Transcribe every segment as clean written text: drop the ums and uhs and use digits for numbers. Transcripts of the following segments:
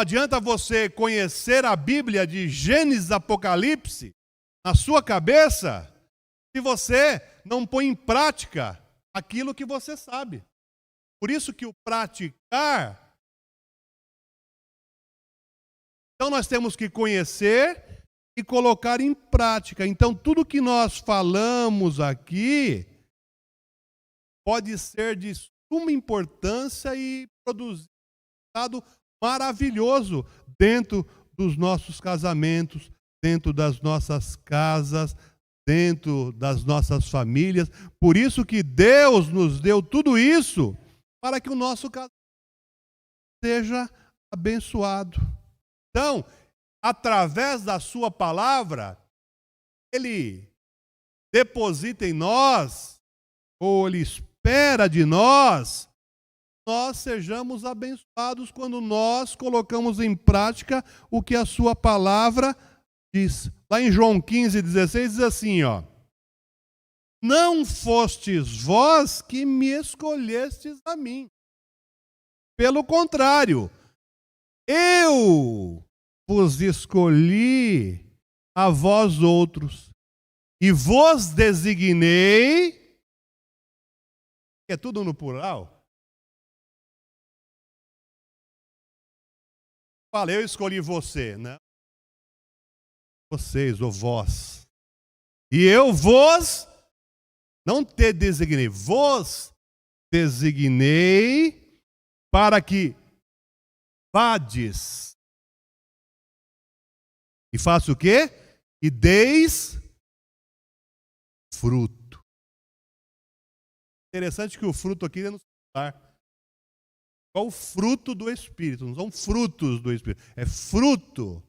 adianta você conhecer a Bíblia de Gênesis a Apocalipse na sua cabeça se você não põe em prática aquilo que você sabe. Por isso que o praticar... Então nós temos que conhecer e colocar em prática. Então tudo que nós falamos aqui pode ser de suma importância e produzir um resultado maravilhoso dentro dos nossos casamentos, dentro das nossas casas, dentro das nossas famílias. Por isso que Deus nos deu tudo isso para que o nosso casamento seja abençoado. Então, através da sua palavra, Ele deposita em nós, ou Ele espera de nós sejamos abençoados quando nós colocamos em prática o que a sua palavra diz. Lá em João 15:16 diz assim, ó: não fostes vós que me escolhestes a mim. Pelo contrário, eu vos escolhi a vós outros e vos designei, é tudo no plural. Fala, eu escolhi você, né? Vocês, ou vós. E eu vos, não te designei, vos designei para que vades. E faça o quê? E deis fruto. Interessante que o fruto aqui é no singular. Qual o fruto do Espírito? Não são frutos do Espírito. É fruto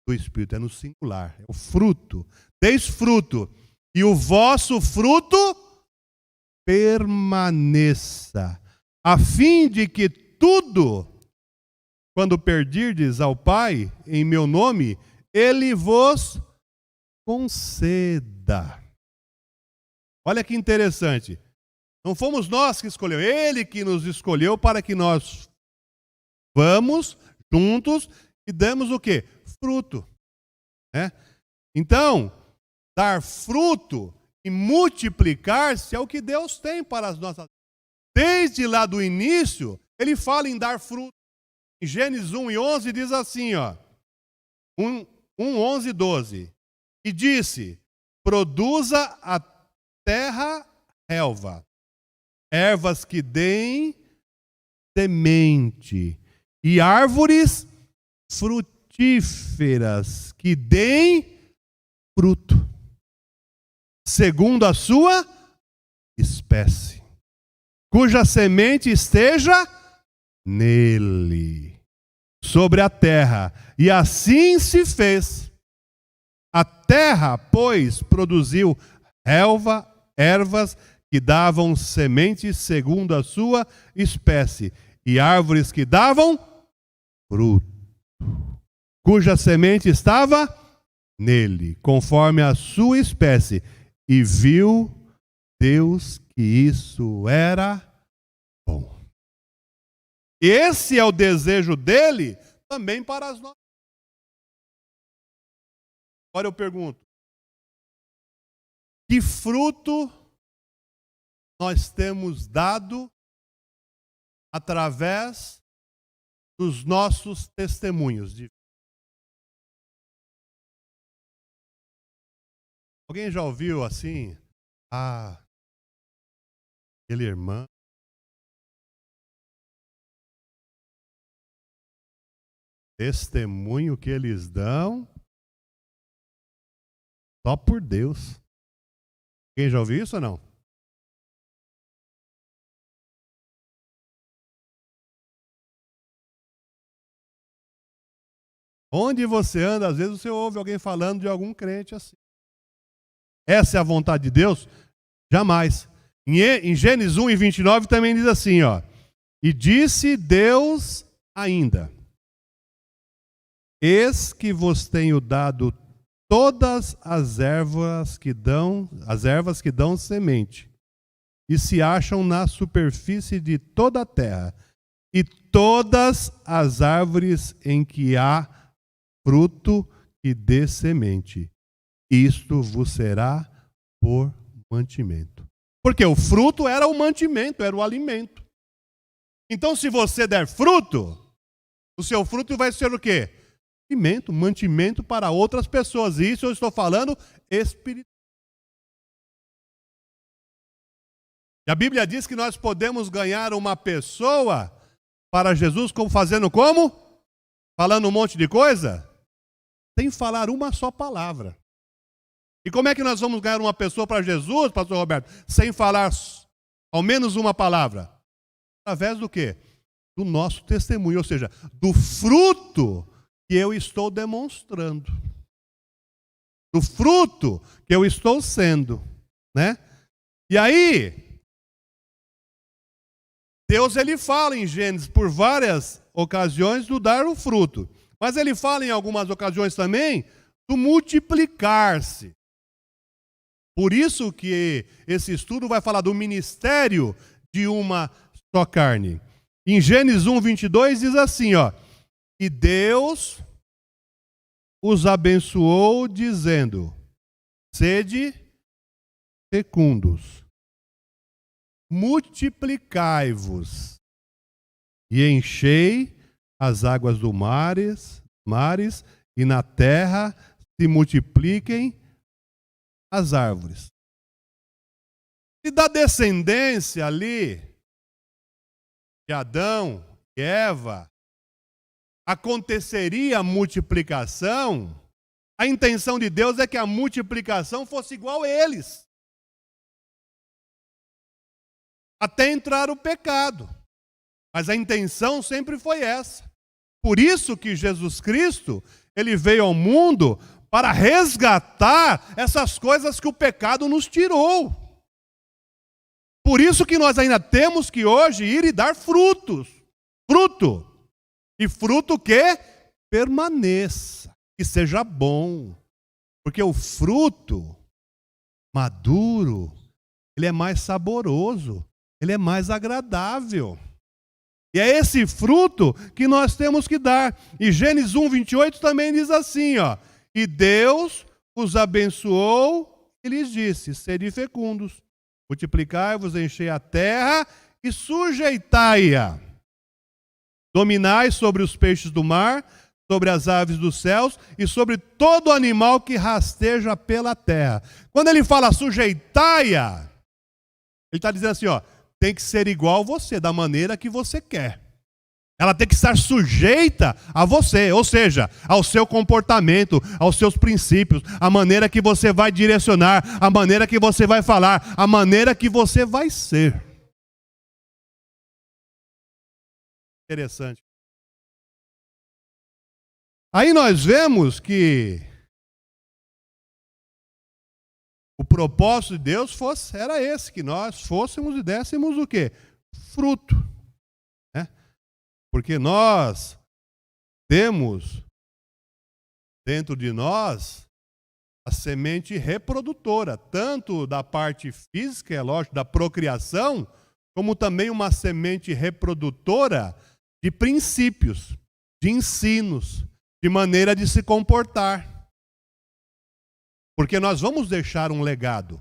do Espírito. É no singular. É o fruto. Deis fruto. E o vosso fruto permaneça. A fim de que tudo, quando pedirdes ao Pai, em meu nome, Ele vos conceda. Olha que interessante. Não fomos nós que escolhemos, Ele que nos escolheu para que nós vamos juntos e demos o quê? Fruto. Né? Então, dar fruto e multiplicar-se é o que Deus tem para as nossas vidas. Desde lá do início, Ele fala em dar fruto. Em Gênesis 1:11 diz assim, ó, 11:12. E disse, produza a terra relva, ervas que deem semente, e árvores frutíferas que deem fruto, segundo a sua espécie, cuja semente esteja nele, sobre a terra. E assim se fez. A terra, pois, produziu ervas que davam sementes segundo a sua espécie, e árvores que davam fruto, cuja semente estava nele, conforme a sua espécie. E viu Deus que isso era bom. Esse é o desejo dele também para as nossas. Agora eu pergunto, que fruto nós temos dado através dos nossos testemunhos? Alguém já ouviu assim? Aquele irmão. Testemunho que eles dão só por Deus. Alguém já ouviu isso ou não? Onde você anda, às vezes você ouve alguém falando de algum crente assim. Essa é a vontade de Deus? Jamais. Em Gênesis 1:29 também diz assim, ó. E disse Deus ainda: eis que vos tenho dado todas as ervas que dão semente, e se acham na superfície de toda a terra, e todas as árvores em que há fruto que dê semente. Isto vos será por mantimento. Porque o fruto era o mantimento, era o alimento. Então, se você der fruto, o seu fruto vai ser o quê? Alimento, mantimento para outras pessoas. E isso eu estou falando espiritual. E a Bíblia diz que nós podemos ganhar uma pessoa para Jesus fazendo como? Falando um monte de coisa? Sem falar uma só palavra. E como é que nós vamos ganhar uma pessoa para Jesus, pastor Roberto? Sem falar ao menos uma palavra. Através do quê? Do nosso testemunho, ou seja, do fruto que eu estou demonstrando. Do fruto que eu estou sendo, né? E aí, Deus ele fala em Gênesis por várias ocasiões do dar o fruto. Mas ele fala em algumas ocasiões também do multiplicar-se. Por isso que esse estudo vai falar do ministério de uma só carne. Em Gênesis 1:22 diz assim, ó: e Deus os abençoou dizendo: sede fecundos, multiplicai-vos e enchei as águas do mares e na terra se multipliquem as árvores. E da descendência ali de Adão e Eva aconteceria a multiplicação, a intenção de Deus é que a multiplicação fosse igual a eles. Até entrar o pecado. Mas a intenção sempre foi essa. Por isso que Jesus Cristo, ele veio ao mundo para resgatar essas coisas que o pecado nos tirou. Por isso que nós ainda temos que hoje ir e dar frutos. Fruto. E fruto que permaneça, que seja bom. Porque o fruto maduro, ele é mais saboroso, ele é mais agradável. E é esse fruto que nós temos que dar. E Gênesis 1:28 também diz assim, ó: e Deus os abençoou e lhes disse: sede fecundos, multiplicai-vos, enchei a terra e sujeitai-a. Dominai sobre os peixes do mar, sobre as aves dos céus e sobre todo animal que rasteja pela terra. Quando ele fala sujeitai-a, ele está dizendo assim, ó: tem que ser igual a você, da maneira que você quer. Ela tem que estar sujeita a você, ou seja, ao seu comportamento, aos seus princípios, a maneira que você vai direcionar, a maneira que você vai falar, a maneira que você vai ser. Interessante. Aí nós vemos que o propósito de Deus era esse, que nós fôssemos e dessemos o quê? Fruto. Né? Porque nós temos dentro de nós a semente reprodutora, tanto da parte física, é lógico, da procriação, como também uma semente reprodutora de princípios, de ensinos, de maneira de se comportar. Porque nós vamos deixar um legado,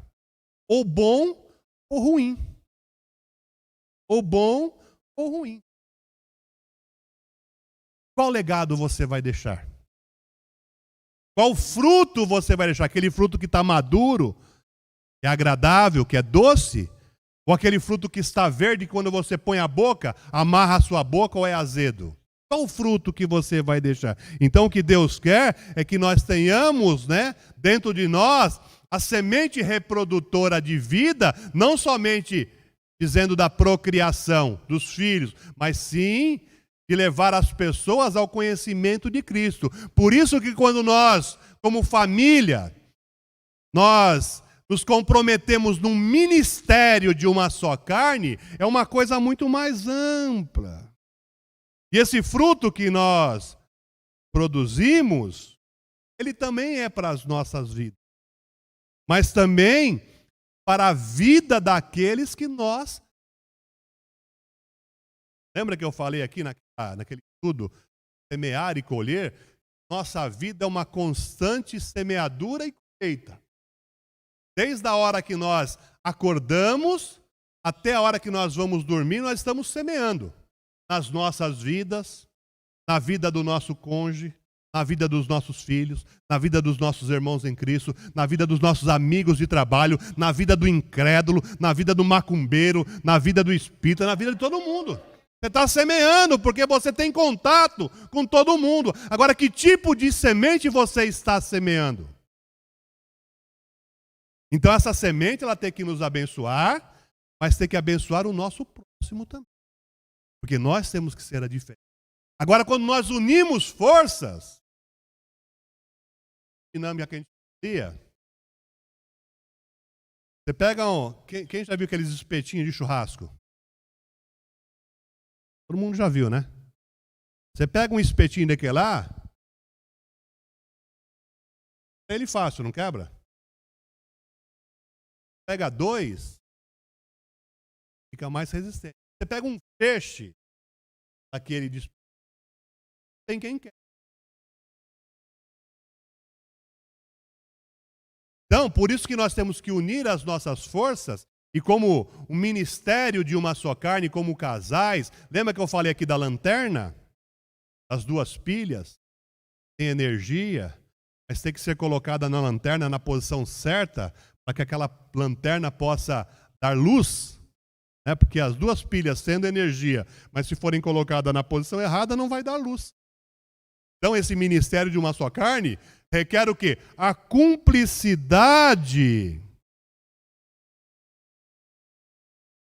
ou bom ou ruim. Ou bom ou ruim. Qual legado você vai deixar? Qual fruto você vai deixar? Aquele fruto que está maduro, que é agradável, que é doce? Ou aquele fruto que está verde, quando você põe a boca, amarra a sua boca ou é azedo? Qual o fruto que você vai deixar? Então o que Deus quer é que nós tenhamos, né, dentro de nós, a semente reprodutora de vida, não somente dizendo da procriação dos filhos, mas sim de levar as pessoas ao conhecimento de Cristo. Por isso que quando nós, como família, nós nos comprometemos num ministério de uma só carne, é uma coisa muito mais ampla. E esse fruto que nós produzimos, ele também é para as nossas vidas. Mas também para a vida daqueles que nós Lembra que eu falei aqui naquele estudo, semear e colher? Nossa vida é uma constante semeadura e colheita. Desde a hora que nós acordamos até a hora que nós vamos dormir, nós estamos semeando nas nossas vidas, na vida do nosso cônjuge, na vida dos nossos filhos, na vida dos nossos irmãos em Cristo, na vida dos nossos amigos de trabalho, na vida do incrédulo, na vida do macumbeiro, na vida do espírita, na vida de todo mundo. Você está semeando porque você tem contato com todo mundo. Agora, que tipo de semente você está semeando? Então, essa semente ela tem que nos abençoar, mas tem que abençoar o nosso próximo também. Porque nós temos que ser a diferença. Agora, quando nós unimos forças, a dinâmica que a gente fazia, você pega quem já viu aqueles espetinhos de churrasco? Todo mundo já viu, né? Você pega um espetinho daquele lá, ele fácil, não quebra? Pega 2, fica mais resistente. Você pega um peixe, aquele de tem quem quer. Então, por isso que nós temos que unir as nossas forças, e como o ministério de uma só carne, como casais, lembra que eu falei aqui da lanterna? As 2 pilhas, tem energia, mas tem que ser colocada na lanterna na posição certa, para que aquela lanterna possa dar luz, né? Porque as 2 pilhas tendo energia, mas se forem colocadas na posição errada, não vai dar luz. Então, esse ministério de uma só carne requer o quê? A cumplicidade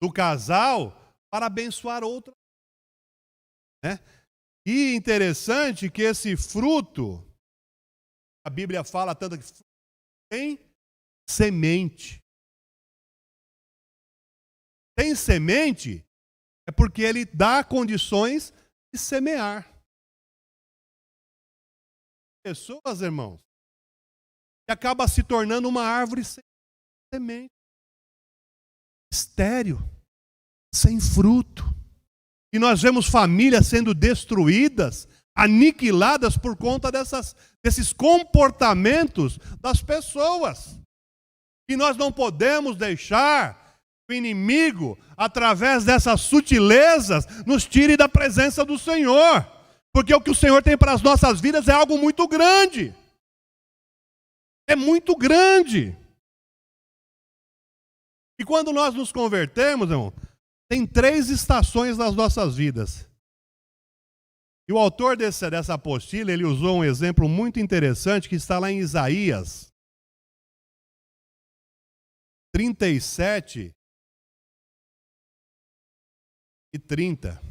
do casal para abençoar outra. Né? E interessante que esse fruto, a Bíblia fala tanto que tem semente. Tem semente é porque ele dá condições de semear. Pessoas, irmãos, que acaba se tornando uma árvore sem semente, estéril, sem fruto. E nós vemos famílias sendo destruídas, aniquiladas por conta desses comportamentos das pessoas. E nós não podemos deixar o inimigo, através dessas sutilezas, nos tire da presença do Senhor. Porque o que o Senhor tem para as nossas vidas é algo muito grande. É muito grande. E quando nós nos convertemos, irmão, tem 3 estações nas nossas vidas. E o autor dessa apostila, ele usou um exemplo muito interessante que está lá em Isaías 37 e 30.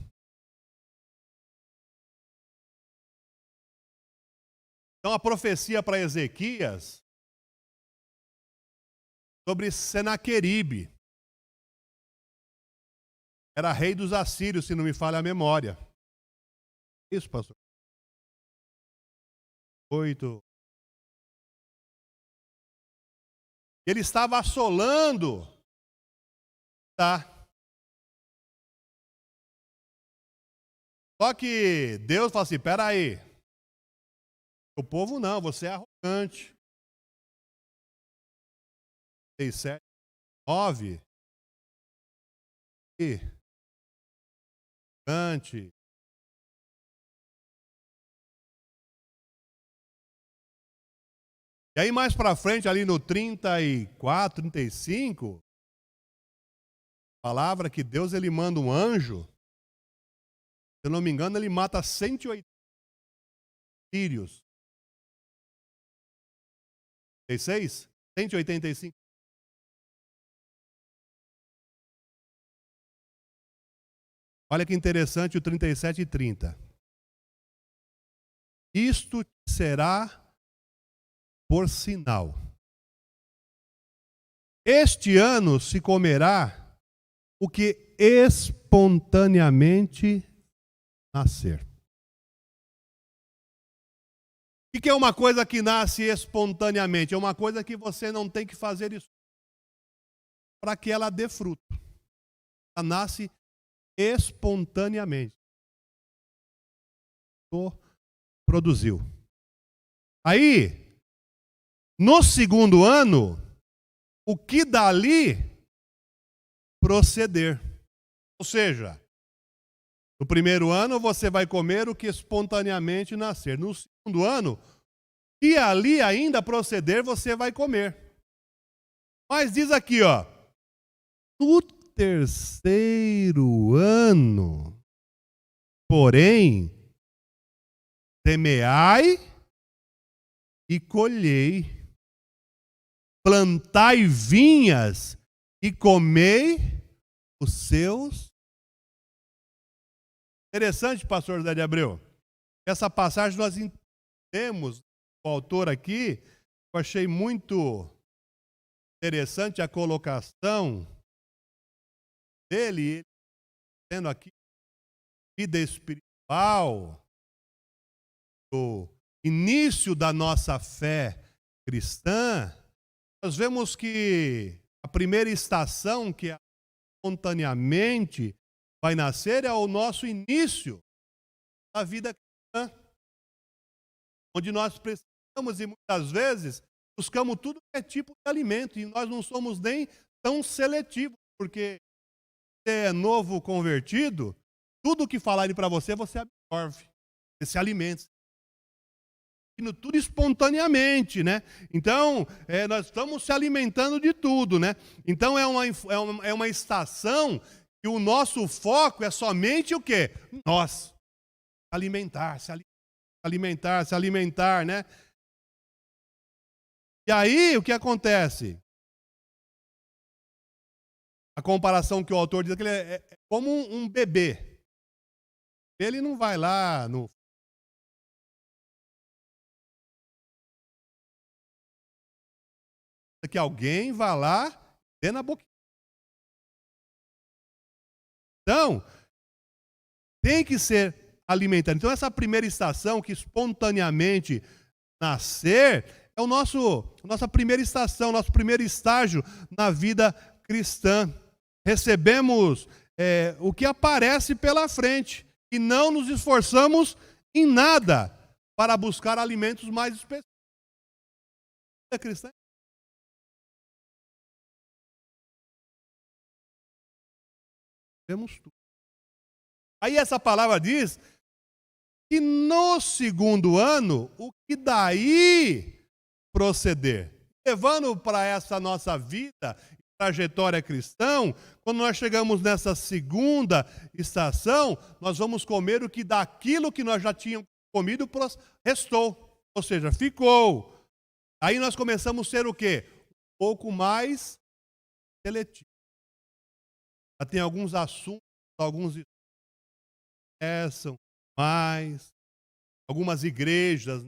Então, a profecia para Ezequias sobre Senaqueribe. Era rei dos assírios, se não me falha a memória. Isso, pastor. 8. Ele estava assolando. Tá. Só que Deus fala assim, peraí. O povo não, você é arrogante. 6, 7, 9. E arrogante. E aí mais para frente, ali no 34, 35, palavra que Deus ele manda um anjo. Se eu não me engano, ele mata 180 sírios. 36? 185. Olha que interessante o 37 e 30. Isto será por sinal. Este ano se comerá o que espontaneamente nascer. O que é uma coisa que nasce espontaneamente? É uma coisa que você não tem que fazer isso para que ela dê fruto. Ela nasce espontaneamente. Produziu. Aí, no segundo ano, o que dali proceder. Ou seja, no primeiro ano você vai comer o que espontaneamente nascer. No segundo ano, e ali ainda proceder, você vai comer. Mas diz aqui, ó, no terceiro ano, porém, semeai e colhei, plantai vinhas e comei os seus. Interessante, pastor José de Abreu. Essa passagem nós entendemos, o autor aqui, eu achei muito interessante a colocação dele, tendo aqui vida espiritual, o início da nossa fé cristã. Nós vemos que a primeira estação que espontaneamente vai nascer é o nosso início da vida cristã, onde nós precisamos e muitas vezes buscamos tudo que é tipo de alimento e nós não somos nem tão seletivos, porque você é novo convertido, tudo que falarem para você, você absorve, você se alimenta. Tudo espontaneamente, né? Então, nós estamos se alimentando de tudo, né? Então, é uma estação que o nosso foco é somente o quê? Nós. Alimentar, se alimentar, né? E aí, o que acontece? A comparação que o autor diz é que ele é como um bebê. Ele não vai lá no... que alguém vá lá dê na boquinha. Então, tem que ser alimentado. Então, essa primeira estação que espontaneamente nascer é nossa primeira estação, nosso primeiro estágio na vida cristã. Recebemos o que aparece pela frente e não nos esforçamos em nada para buscar alimentos mais específicos. A cristã temos tudo. Aí essa palavra diz que no segundo ano, o que daí proceder? Levando para essa nossa vida, trajetória cristã, quando nós chegamos nessa segunda estação, nós vamos comer o que daquilo que nós já tínhamos comido restou. Ou seja, ficou. Aí nós começamos a ser o quê? Um pouco mais seletivo. Já tem alguns assuntos, alguns são mais, algumas igrejas,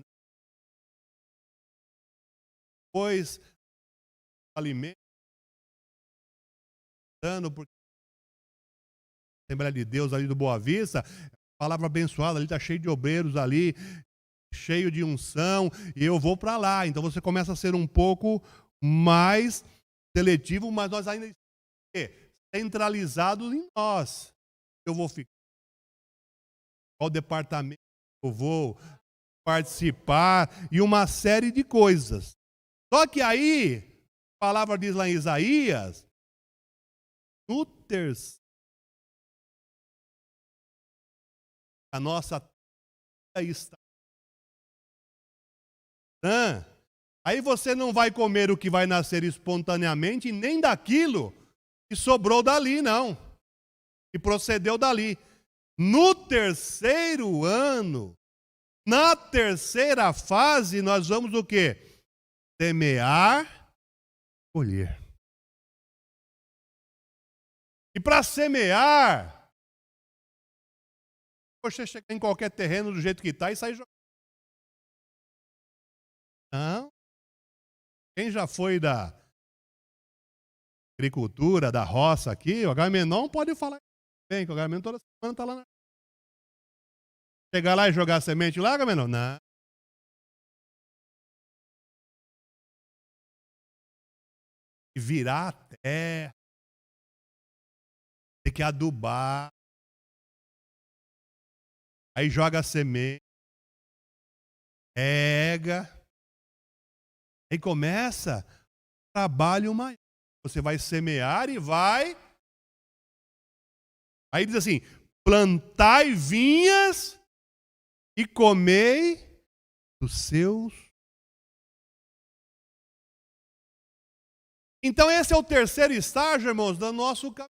pois alimento, porque Assembleia de Deus ali do Boa Vista, palavra abençoada, ali está cheio de obreiros ali, cheio de unção, e eu vou para lá. Então você começa a ser um pouco mais seletivo, mas nós ainda estamos centralizados em nós. Eu vou ficar, qual departamento eu vou participar, e uma série de coisas. Só que aí, a palavra diz lá em Isaías, no terceiro, a nossa está. Aí você não vai comer o que vai nascer espontaneamente, nem daquilo que sobrou dali, não. Que procedeu dali. No terceiro ano, na terceira fase, nós vamos o quê? Semear, colher. E para semear, você chegar em qualquer terreno do jeito que está e sair jogando. Não. Quem já foi da agricultura, da roça aqui, o Agamenon pode falar bem, que o Agamenon toda semana está lá. Chegar lá e jogar semente lá, Agamenon? Não. Virar a terra. Tem que adubar. Aí joga a semente, rega, aí começa o trabalho maior. Você vai semear e vai. Aí diz assim: plantai vinhas e comei dos seus. Então esse é o terceiro estágio, irmãos, do nosso caminho.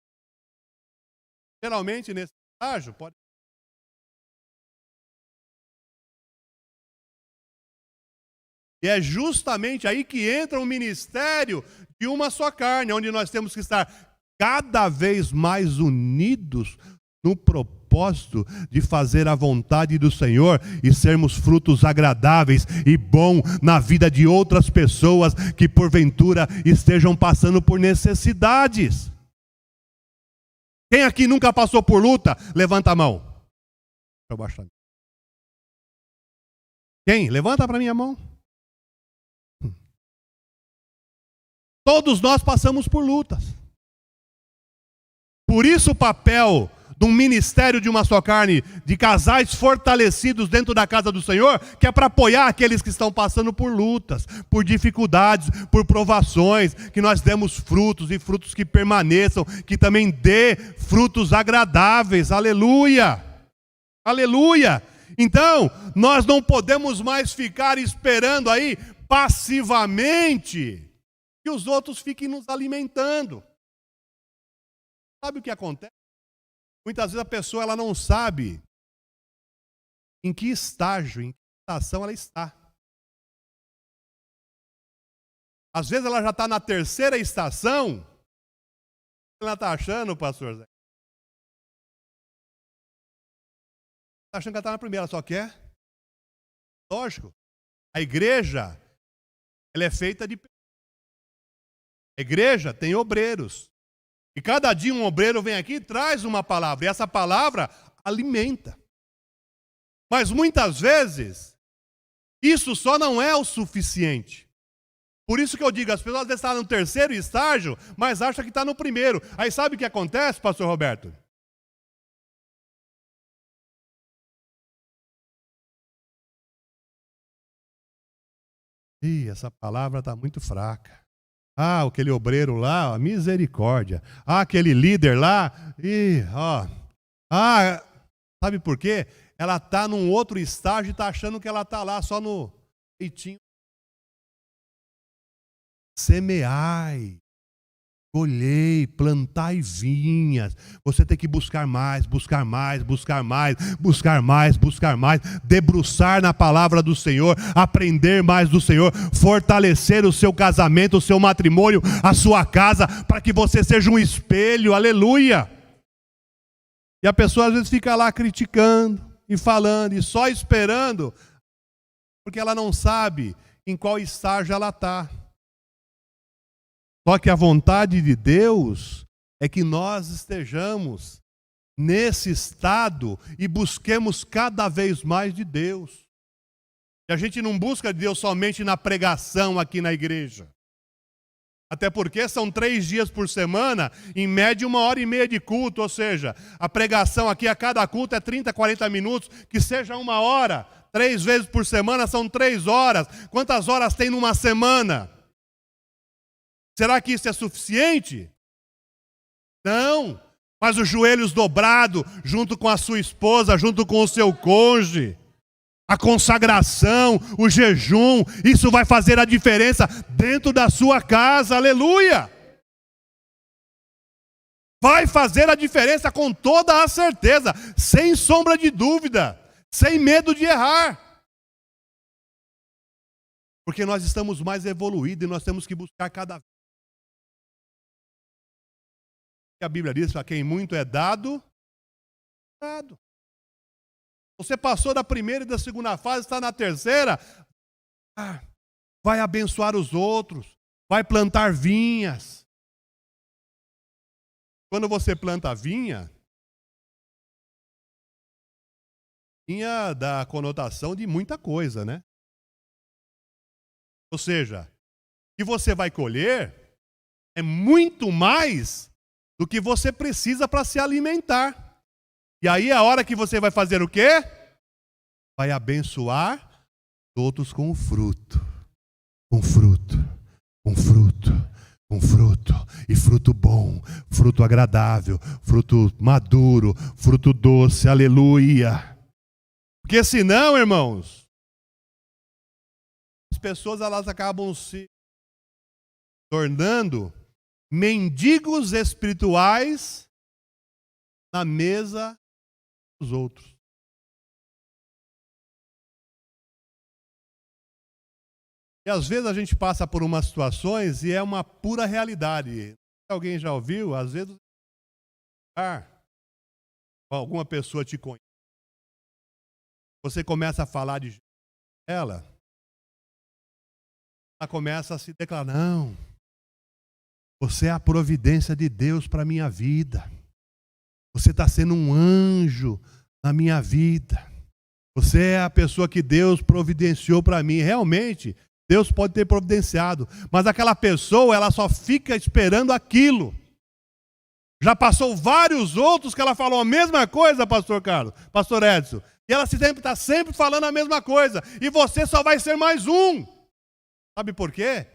Geralmente nesse estágio pode. E é justamente aí que entra o ministério de uma só carne, onde nós temos que estar cada vez mais unidos no propósito de fazer a vontade do Senhor e sermos frutos agradáveis e bons na vida de outras pessoas que porventura estejam passando por necessidades. Quem aqui nunca passou por luta? Levanta a mão. Deixa eu baixar. Quem? Levanta para mim a mão. Todos nós passamos por lutas. Por isso o papel de um ministério de uma só carne, de casais fortalecidos dentro da casa do Senhor, que é para apoiar aqueles que estão passando por lutas, por dificuldades, por provações, que nós demos frutos e frutos que permaneçam, que também dê frutos agradáveis. Aleluia! Aleluia! Então, nós não podemos mais ficar esperando aí passivamente que os outros fiquem nos alimentando. Sabe o que acontece? Muitas vezes a pessoa ela não sabe em que estágio, em que estação ela está. Às vezes ela já está na terceira estação. O que ela está achando, pastor Zé? Está achando que ela está na primeira, ela só quer? Lógico. A igreja, ela é feita de... A igreja tem obreiros. E cada dia um obreiro vem aqui e traz uma palavra. E essa palavra alimenta. Mas muitas vezes, isso só não é o suficiente. Por isso que eu digo, as pessoas estão no terceiro estágio, mas acham que está no primeiro. Aí sabe o que acontece, pastor Roberto? Ih, essa palavra está muito fraca. Ah, aquele obreiro lá, ó, misericórdia. Ah, aquele líder lá, sabe por quê? Ela está num outro estágio e está achando que ela está lá só no peitinho. Semeai, colhei, plantai vinhas. Você tem que buscar mais, buscar mais, buscar mais, buscar mais, buscar mais, debruçar na palavra do Senhor, aprender mais do Senhor, fortalecer o seu casamento, o seu matrimônio, a sua casa, para que você seja um espelho, aleluia. E a pessoa às vezes fica lá criticando e falando e só esperando, porque ela não sabe em qual estágio ela está. Só que a vontade de Deus é que nós estejamos nesse estado e busquemos cada vez mais de Deus. E a gente não busca Deus somente na pregação aqui na igreja. Até porque são 3 dias por semana, em média 1h30 de culto, ou seja, a pregação aqui a cada culto é 30, 40 minutos, que seja 1 hora, 3 vezes por semana são 3 horas. Quantas horas tem numa semana? Será que isso é suficiente? Não, mas os joelhos dobrados, junto com a sua esposa, junto com o seu cônjuge, a consagração, o jejum, isso vai fazer a diferença dentro da sua casa, aleluia! Vai fazer a diferença com toda a certeza, sem sombra de dúvida, sem medo de errar. Porque nós estamos mais evoluídos e nós temos que buscar cada vez. A Bíblia diz, para quem muito é dado, dado. Você passou da primeira e da segunda fase, está na terceira, vai abençoar os outros, vai plantar vinhas. Quando você planta vinha dá a conotação de muita coisa, né? Ou seja, o que você vai colher é muito mais do que você precisa para se alimentar. E aí é a hora que você vai fazer o quê? vai abençoar outros com o fruto. Com fruto, com fruto, com fruto. E fruto bom, fruto agradável, fruto maduro, fruto doce. Aleluia. Porque senão, irmãos, as pessoas elas acabam se tornando mendigos espirituais na mesa dos outros. E às vezes a gente passa por umas situações e é uma pura realidade. Alguém já ouviu? Às vezes alguma pessoa te conhece. Você começa a falar de ela começa a se declarar: não, você é a providência de Deus para a minha vida. Você está sendo um anjo na minha vida. Você é a pessoa que Deus providenciou para mim. Realmente, Deus pode ter providenciado, mas aquela pessoa, ela só fica esperando aquilo. Já passou vários outros que ela falou a mesma coisa, pastor Carlos, pastor Edson. E ela está sempre falando a mesma coisa. E você só vai ser mais um. Sabe por quê?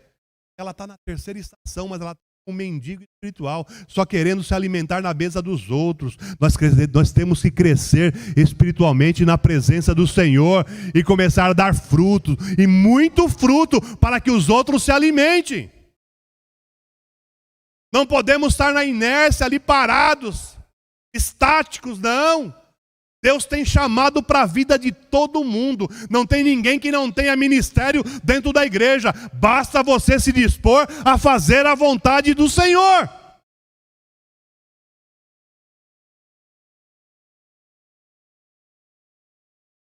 Ela está na terceira estação, mas ela está um mendigo espiritual, só querendo se alimentar na mesa dos outros. Nós temos que crescer espiritualmente na presença do Senhor e começar a dar fruto, e muito fruto, para que os outros se alimentem. Não podemos estar na inércia ali parados, estáticos, não. Deus tem chamado para a vida de todo mundo. Não tem ninguém que não tenha ministério dentro da igreja. Basta você se dispor a fazer a vontade do Senhor.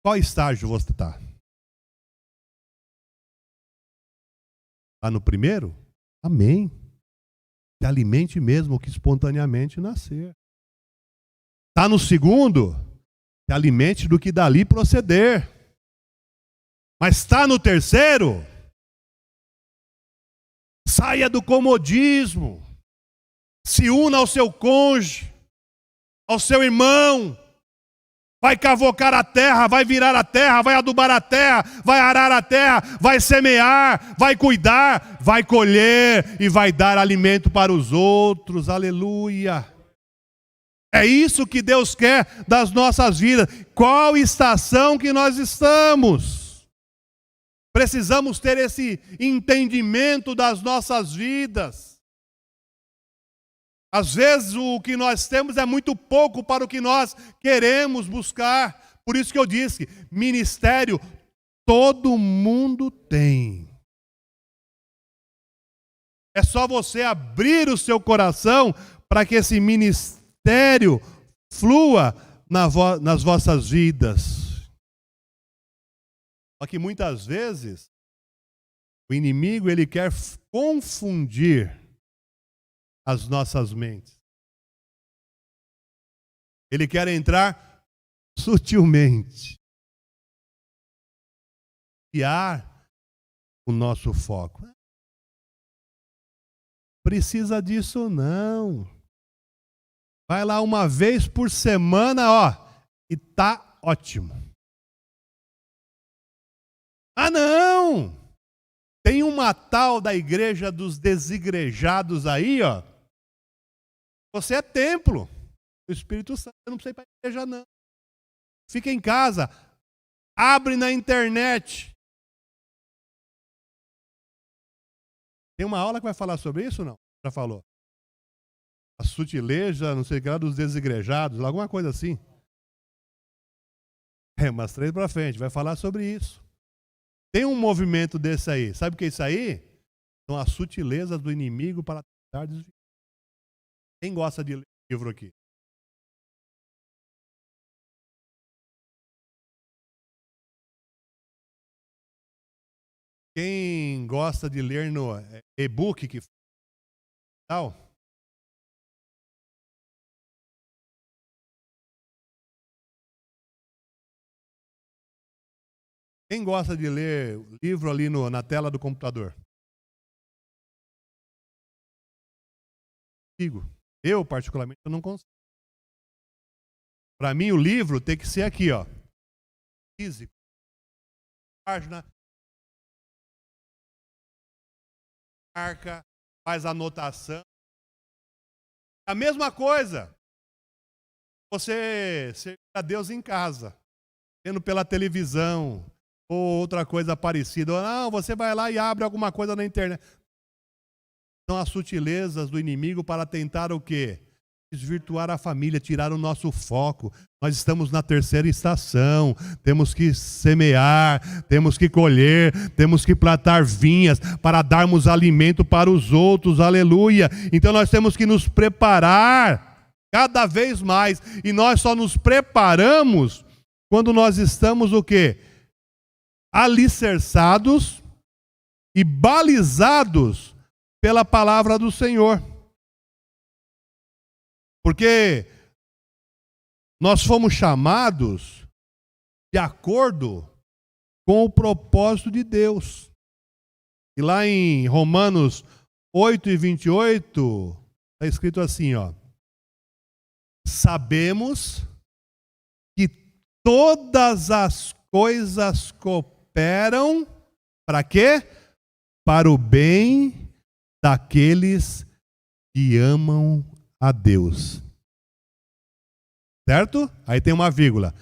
Qual estágio você está? Está no primeiro? Amém. Se alimente mesmo o que espontaneamente nascer. Está no segundo? Se alimente do que dali proceder. Mas está no terceiro? Saia do comodismo. Se una ao seu cônjuge, ao seu irmão. Vai cavocar a terra, vai virar a terra, vai adubar a terra, vai arar a terra, vai semear, vai cuidar, vai colher e vai dar alimento para os outros. Aleluia. É isso que Deus quer das nossas vidas. Qual estação que nós estamos? Precisamos ter esse entendimento das nossas vidas. Às vezes o que nós temos é muito pouco para o que nós queremos buscar. Por isso que eu disse, ministério todo mundo tem. É só você abrir o seu coração para que esse ministério flua nas vossas vidas. Só que muitas vezes o inimigo ele quer confundir as nossas mentes. Ele quer entrar sutilmente, desviar o nosso foco. Precisa disso não. Vai lá uma vez por semana, e tá ótimo. Ah, não! Tem uma tal da igreja dos desigrejados aí, Você é templo do Espírito Santo, você não precisa ir para a igreja, não. Fica em casa, abre na internet. Tem uma aula que vai falar sobre isso ou não? Já falou. A sutileza, não sei o que lá, dos desigrejados, alguma coisa assim. Umas 3 para frente, vai falar sobre isso. Tem um movimento desse aí. Sabe o que é isso aí? São as sutilezas do inimigo para tentar desviar. Quem gosta de ler livro aqui? Quem gosta de ler no e-book que tal? Quem gosta de ler livro ali na tela do computador? Eu, particularmente, eu não consigo. Para mim, o livro tem que ser aqui, físico. página, marca, faz anotação. A mesma coisa, você servir a Deus em casa, vendo pela televisão, ou outra coisa parecida. Ou não, você vai lá e abre alguma coisa na internet. São as sutilezas do inimigo para tentar o quê? Desvirtuar a família, tirar o nosso foco. Nós estamos na terceira estação, temos que semear, temos que colher, temos que plantar vinhas para darmos alimento para os outros, aleluia. Então nós temos que nos preparar cada vez mais, e nós só nos preparamos quando nós estamos o quê? Alicerçados e balizados pela palavra do Senhor. Porque nós fomos chamados de acordo com o propósito de Deus. E lá em Romanos 8:28, está escrito assim, ó. Sabemos que todas as coisas cooperam para quê? Para o bem daqueles que amam a Deus. Certo? Aí tem uma vírgula.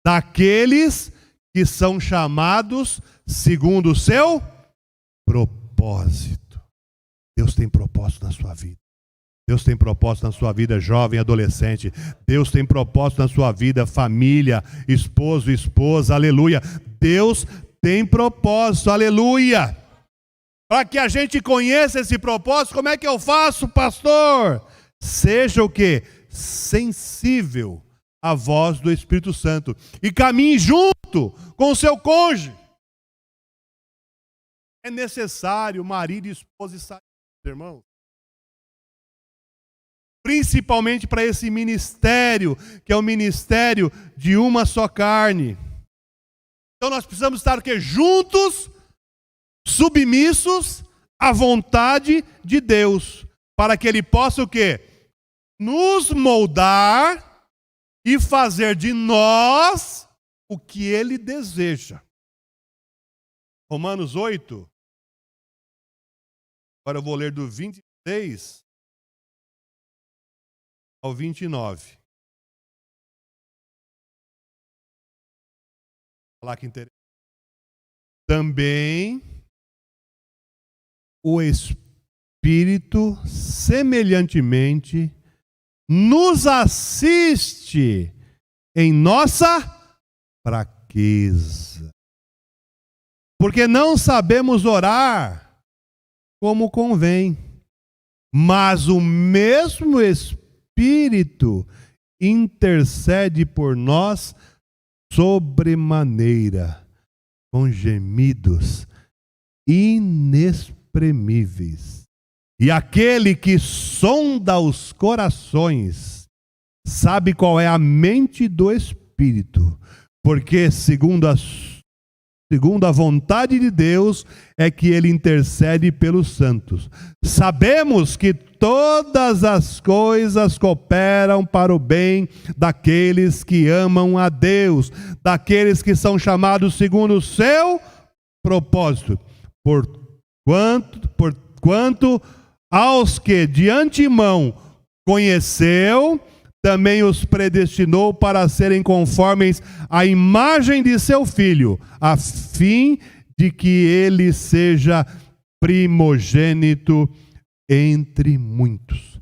Daqueles que são chamados segundo o seu propósito. Deus tem propósito na sua vida. Deus tem propósito na sua vida, jovem, adolescente. Deus tem propósito na sua vida, família, esposo, esposa, aleluia. Deus tem propósito, aleluia. Para que a gente conheça esse propósito, como é que eu faço, pastor? Seja o quê? Sensível à voz do Espírito Santo. E caminhe junto com o seu cônjuge. É necessário marido e esposa e sair, irmão. Principalmente para esse ministério, que é o ministério de uma só carne. Então nós precisamos estar o quê? Juntos, submissos à vontade de Deus, para que Ele possa o quê? Nos moldar e fazer de nós o que Ele deseja. Romanos 8, agora eu vou ler do 26 ao 29. Olha lá que interessante. Também o Espírito, semelhantemente, nos assiste em nossa fraqueza. Porque não sabemos orar como convém, mas o mesmo Espírito intercede por nós sobremaneira, com gemidos inexprimíveis. E aquele que sonda os corações sabe qual é a mente do Espírito, porque segundo a vontade de Deus é que Ele intercede pelos santos. Sabemos que todas as coisas cooperam para o bem daqueles que amam a Deus, daqueles que são chamados segundo o seu propósito. Porquanto aos que de antemão conheceu, também os predestinou para serem conformes à imagem de seu Filho, a fim de que ele seja primogênito entre muitos.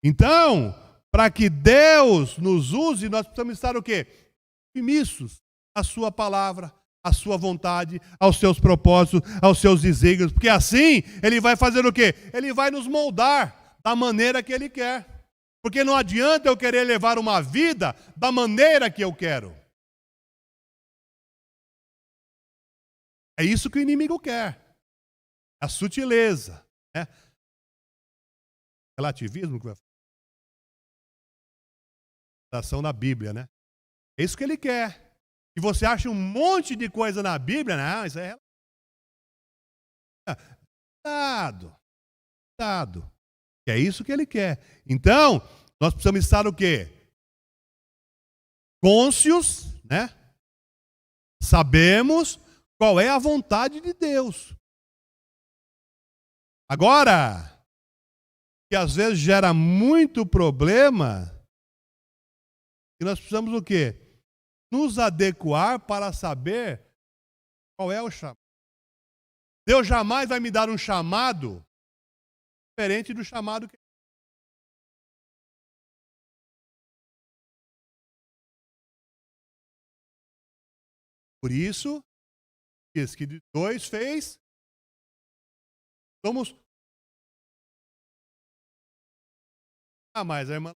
Então, para que Deus nos use, nós precisamos estar o quê? Submissos à sua palavra, à sua vontade, aos seus propósitos, aos seus desígnios, porque assim Ele vai fazer o quê? Ele vai nos moldar da maneira que Ele quer. Porque não adianta eu querer levar uma vida da maneira que eu quero. É isso que o inimigo quer. A sutileza, né? Relativismo que vai falar. Ação da Bíblia, né? É isso que ele quer. E você acha um monte de coisa na Bíblia, não, isso é cuidado. É isso que ele quer. Então, nós precisamos estar o quê? Cônscios, né? Sabemos, qual é a vontade de Deus. Agora, que às vezes gera muito problema, e nós precisamos o quê? Nos adequar para saber qual é o chamado. Deus jamais vai me dar um chamado diferente do chamado que... Por isso, diz que de dois fez, somos... Ah, mas a irmã...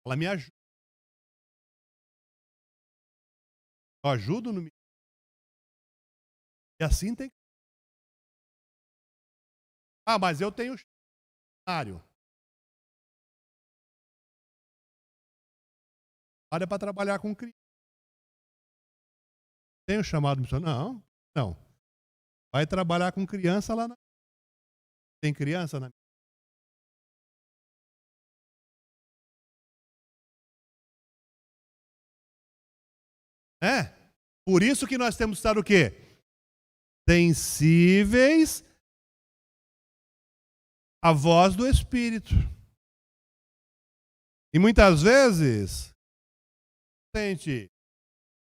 Ela me ajuda. Eu ajudo no... E assim tem... Ah, mas eu tenho cenário. Área para trabalhar com criança. Tem o chamado missionário? Não, não. Vai trabalhar com criança lá na... Tem criança na... É? Por isso que nós temos que estar o quê? Sensíveis à voz do Espírito. E muitas vezes, sente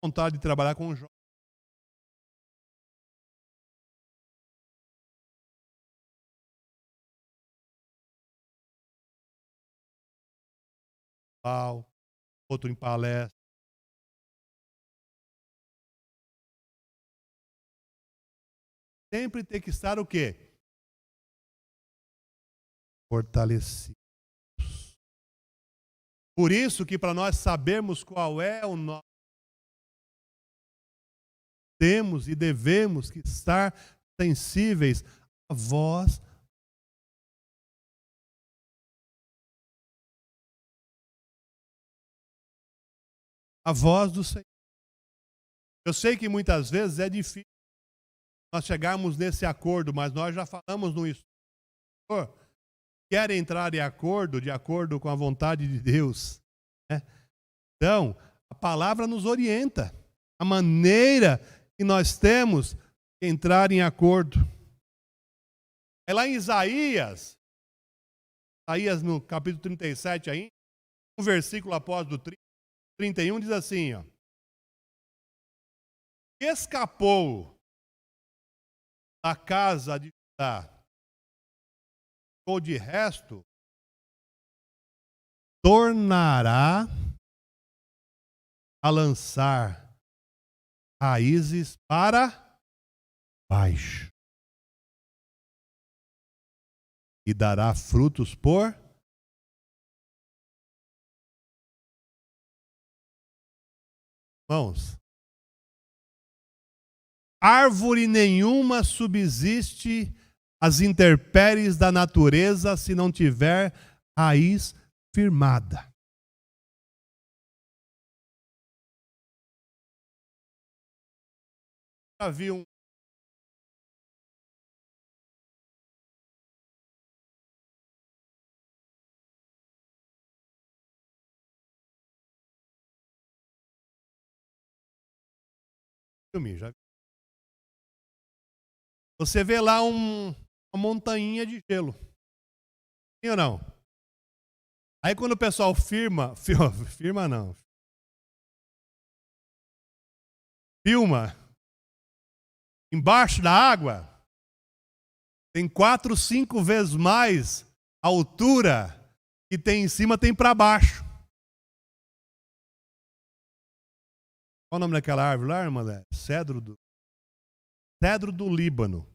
vontade de trabalhar com jovens. Outro em palestra. Sempre tem que estar o quê? Fortalecidos. Por isso que para nós sabermos qual é o nosso, temos e devemos que estar sensíveis à voz. A voz do Senhor. Eu sei que muitas vezes é difícil nós chegarmos nesse acordo, mas nós já falamos no estudo. Quer entrar em acordo, de acordo com a vontade de Deus. Né? Então, a palavra nos orienta. A maneira que nós temos de entrar em acordo. É lá em Isaías no capítulo 37 aí, um versículo após do 31 diz assim, ó. Escapou da casa de Judá, ou de resto, tornará a lançar raízes para baixo e dará frutos por... Irmãos, árvore nenhuma subsiste às intempéries da natureza se não tiver raiz firmada. Já vi um filme, já vi. Você vê lá uma montanha de gelo. Sim ou não? Aí quando o pessoal filma embaixo da água, tem 4, 5 vezes mais a altura que tem em cima, tem para baixo. Qual o nome daquela árvore lá, irmã? Cedro do Líbano.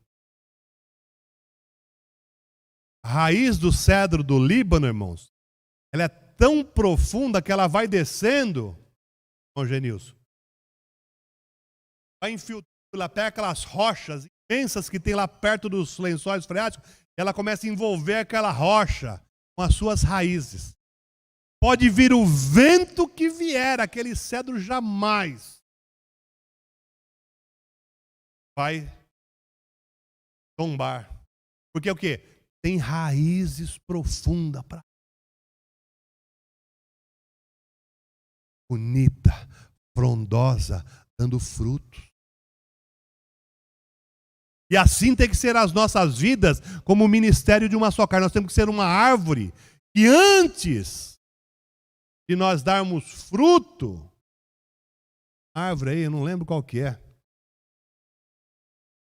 A raiz do cedro do Líbano, irmãos, ela é tão profunda que ela vai descendo, irmão Genilson, vai infiltrando, ela pega aquelas rochas imensas que tem lá perto dos lençóis freáticos, ela começa a envolver aquela rocha com as suas raízes. Pode vir o vento que vier, aquele cedro jamais vai tombar. Porque o quê? Tem raízes profundas para... bonita, frondosa, dando frutos. E assim tem que ser as nossas vidas, como o ministério de uma só carne. Nós temos que ser uma árvore que antes de nós darmos fruto, árvore aí, eu não lembro qual que é,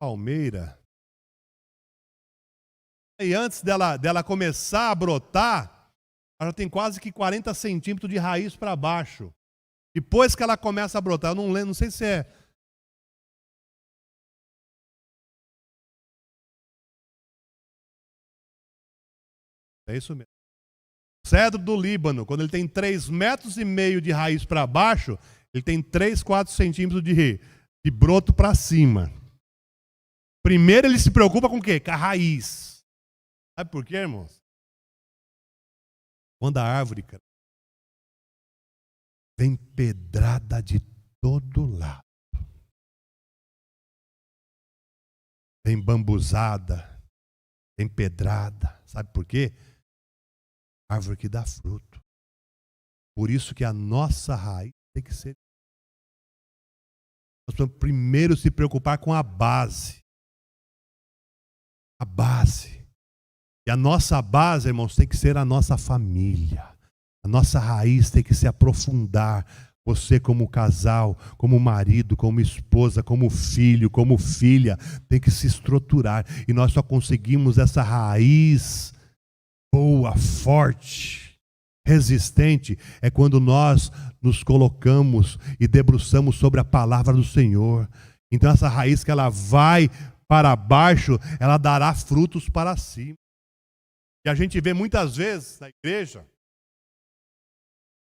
palmeira. E antes dela começar a brotar, ela tem quase que 40 centímetros de raiz para baixo. Depois que ela começa a brotar, eu não lembro, não sei se é. É isso mesmo. O cedro do Líbano, quando ele tem 3,5 metros de raiz para baixo, ele tem 3, 4 centímetros de broto para cima. Primeiro ele se preocupa com o quê? Com a raiz. Sabe por quê, irmãos? Quando a árvore, cara, vem pedrada de todo lado. Vem bambuzada, vem pedrada. Sabe por quê? Árvore que dá fruto. Por isso que a nossa raiz tem que ser. Nós precisamos primeiro se preocupar com a base. A base. E a nossa base, irmãos, tem que ser a nossa família. A nossa raiz tem que se aprofundar. Você como casal, como marido, como esposa, como filho, como filha, tem que se estruturar. E nós só conseguimos essa raiz boa, forte, resistente, é quando nós nos colocamos e debruçamos sobre a palavra do Senhor. Então essa raiz que ela vai para baixo, ela dará frutos para cima. E a gente vê muitas vezes na igreja,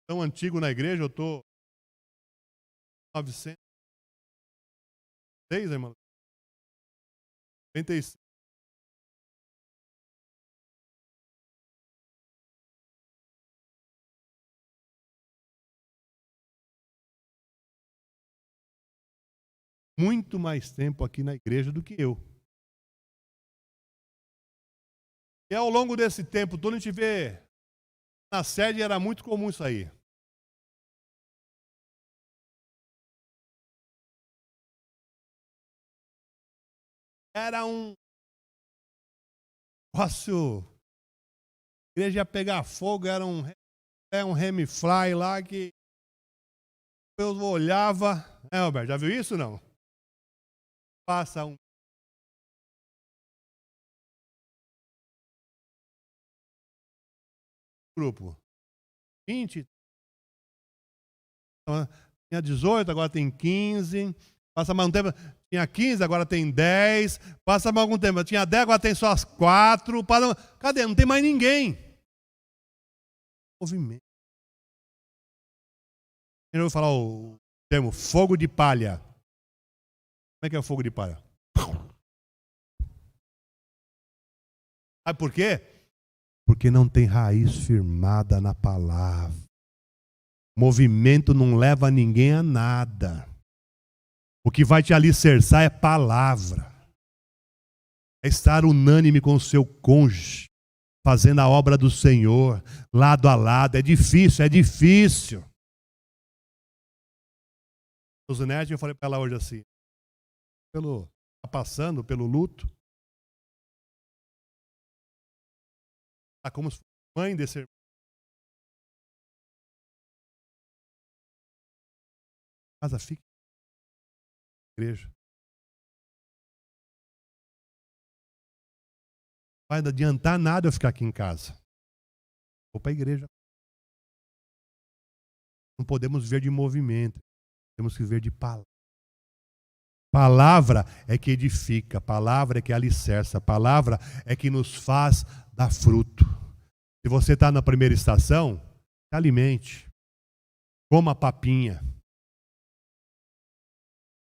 tão antigo na igreja, eu estou 906, irmão? 96. Muito mais tempo aqui na igreja do que eu. E ao longo desse tempo todo a gente vê, na sede era muito comum isso aí. Era um negócio, a igreja ia pegar fogo, era um Hemifly lá que eu olhava. Albert, já viu isso não? Passa um grupo, 20, tinha 18, agora tem 15, passa mais um tempo, tinha 15, agora tem 10, passa mais algum tempo, tinha 10, agora tem só as 4, cadê? Não tem mais ninguém. Movimento. Eu vou falar o termo fogo de palha. Como é que é o fogo de palha? Sabe por quê? Porque não tem raiz firmada na palavra. Movimento não leva ninguém a nada. O que vai te alicerçar é palavra. É estar unânime com o seu cônjuge, fazendo a obra do Senhor, lado a lado. É difícil, é difícil. O Zunete, eu falei para ela hoje assim, tá passando pelo luto, tá como se fosse mãe desse irmão. Casa, fique na igreja. Não vai adiantar nada eu ficar aqui em casa. Vou para a igreja. Não podemos viver de movimento. Temos que viver de palavra. Palavra é que edifica. Palavra é que alicerça. Palavra é que nos faz dar fruto. Se você está na primeira estação, se alimente. Coma papinha.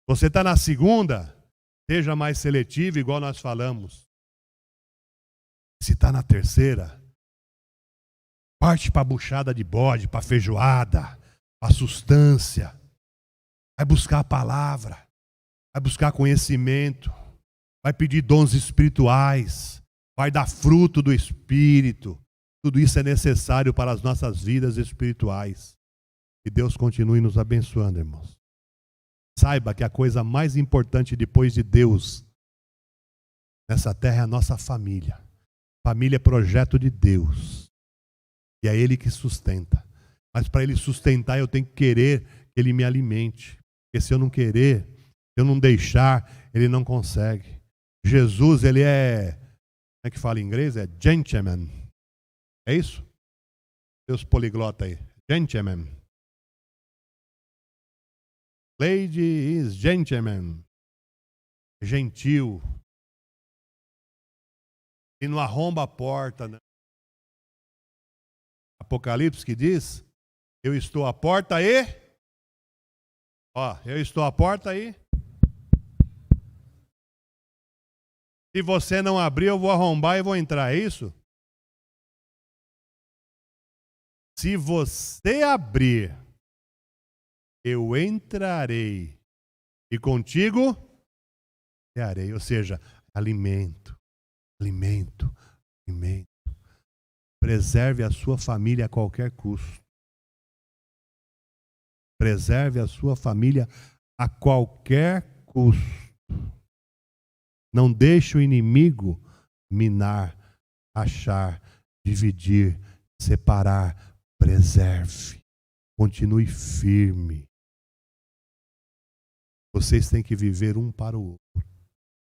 Você está na segunda, seja mais seletivo, igual nós falamos. Se está na terceira, parte para a buchada de bode, para a feijoada, para a sustância. Vai buscar a palavra, vai buscar conhecimento, vai pedir dons espirituais, vai dar fruto do Espírito. Tudo isso é necessário para as nossas vidas espirituais. Que Deus continue nos abençoando, irmãos. Saiba que a coisa mais importante depois de Deus nessa terra é a nossa família. Família é projeto de Deus. E é Ele que sustenta. Mas para Ele sustentar, eu tenho que querer que Ele me alimente. Porque se eu não querer, se eu não deixar, Ele não consegue. Jesus, Ele é... Como é que fala em inglês? É gentleman. É isso? Deus poliglota aí. Gentleman. Lady is gentleman. Gentil. E não arromba a porta, né? Apocalipse que diz: eu estou à porta e... eu estou à porta e... se você não abrir, eu vou arrombar e vou entrar, é isso? Se você abrir, eu entrarei e contigo cearei. Ou seja, alimento. Preserve a sua família a qualquer custo. Preserve a sua família a qualquer custo. Não deixe o inimigo minar, achar, dividir, separar. Preserve. Continue firme. Vocês têm que viver um para o outro.